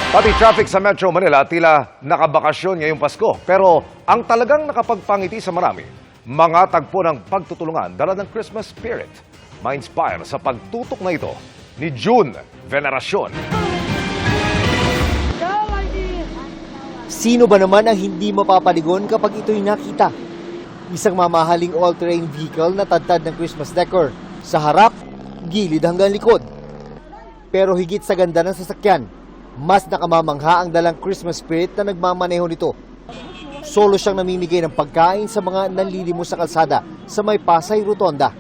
Pati traffic sa Metro Manila tila nakabakasyon ngayong Pasko. Pero ang talagang nakapagpangiti sa marami, mga tagpo ng pagtutulungan dala ng Christmas spirit. Ma-inspire sa pagtutok na ito ni June Veneracion. Sino ba naman ang hindi mapapaligon kapag ito'y nakita? Isang mamahaling all-terrain vehicle na tadtad ng Christmas decor. Sa harap, gilid hanggang likod. Pero higit sa ganda ng sasakyan, mas nakamamangha ang dalang Christmas spirit na nagmamaneho nito. Solo siyang namimigay ng pagkain sa mga nanlilimos sa kalsada sa may Pasay Rotonda.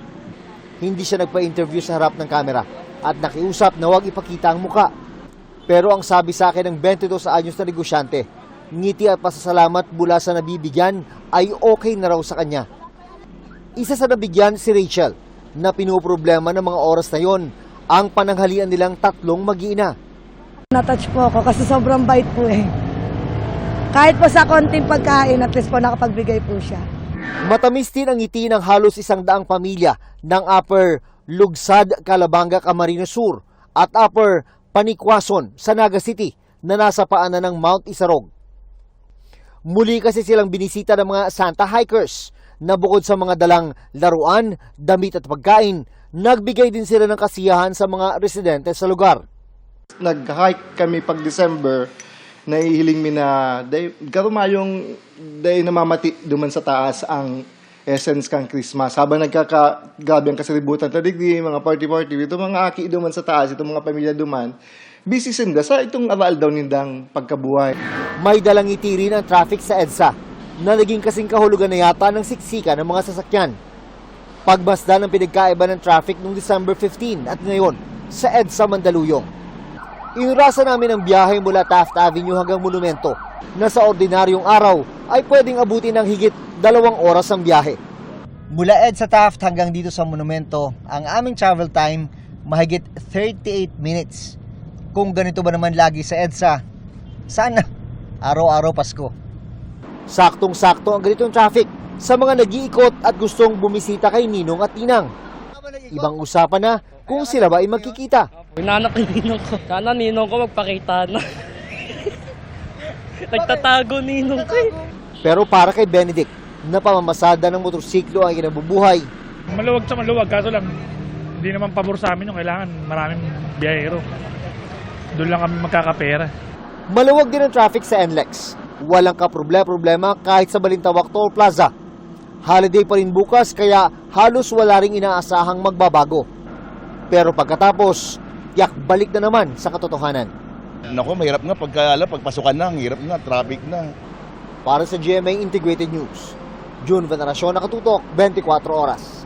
Hindi siya nagpa-interview sa harap ng kamera at nakiusap na huwag ipakita ang muka. Pero ang sabi sa akin ng 22 anyos na negosyante, ngiti at pasasalamat mula sa nabibigyan ay okay na raw sa kanya. Isa sa nabigyan si Rachel na pinoproblema ng mga oras na yon ang pananghalian nilang tatlong mag-iina. Na-touch po ako kasi sobrang bait po eh. Kahit po sa konting pagkain, at least po nakapagbigay po siya. Matamis din ang ngiti ng halos 100 pamilya ng Upper Lugsad, Calabanga, Camarines Sur at Upper Panikwason sa Naga City na nasa paanan ng Mount Isarog. Muli kasi silang binisita ng mga Santa hikers na bukod sa mga dalang laruan, damit at pagkain, nagbigay din sila ng kasiyahan sa mga residente sa lugar. Nag-hike kami pag December, nahihiling mi na karumayong day namamati duman sa taas ang essence kang Christmas. Habang nagkakagrabe ang kasalibutan tadigdi, mga party-party, ito mga aki duman sa taas, itong mga pamilya duman, busy sinda sa itong aral daw nindang pagkabuhay. May dalang ngiti rin ang traffic sa EDSA na naging kasing kahulugan na yata ng siksika ng mga sasakyan. Pagmasdan ng pinagkaiba ng traffic noong December 15 at ngayon sa EDSA Mandaluyong. Inurasan namin ang biyahe mula Taft Avenue hanggang Monumento na sa ordinaryong araw ay pwedeng abutin ng higit 2 oras ang biyahe. Mula EDSA Taft hanggang dito sa Monumento, ang aming travel time mahigit 38 minutes. Kung ganito ba naman lagi sa EDSA, sana araw-araw Pasko. Saktong-sakto ang ganitong traffic sa mga nag-iikot at gustong bumisita kay Ninong at Tinang. Ibang usapan na kung sila ba ay magkikita. Inanak ni Ninong ko. Sana Ninong ko magpakita na. Nagtatago Ninong ko eh. Pero para kay Benedict, na pamamasada ng motorsiklo ang kinabubuhay. Maluwag sa maluwag, kaso lang hindi naman pabor sa amin yung kailangan maraming biyahero. Doon lang kami magkakapera. Maluwag din ang traffic sa NLEX. Walang kaproblema kahit sa Balintawak Toll Plaza. Holiday pa rin bukas kaya halos wala ring inaasahang magbabago. Pero pagkatapos, tiyak balik na naman sa katotohanan. Naku, mahirap nga pagpasukan na, hirap nga, traffic na. Para sa GMA Integrated News, June Veneracion, Nakatutok, 24 Oras.